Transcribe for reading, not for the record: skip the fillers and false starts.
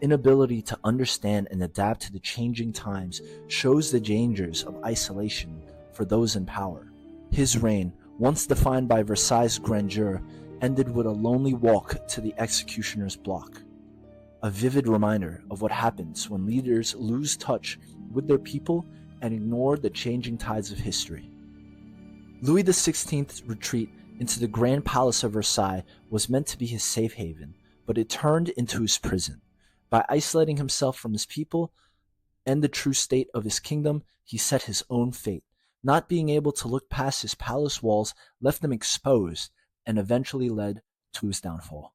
inability to understand and adapt to the changing times shows the dangers of isolation for those in power. His reign, once defined by Versailles' grandeur, ended with a lonely walk to the executioner's block. A vivid reminder of what happens when leaders lose touch with their people and ignore the changing tides of history. Louis XVI's retreat into the Grand Palace of Versailles was meant to be his safe haven, but it turned into his prison. By isolating himself from his people and the true state of his kingdom, he set his own fate. Not being able to look past his palace walls left him exposed and eventually led to his downfall.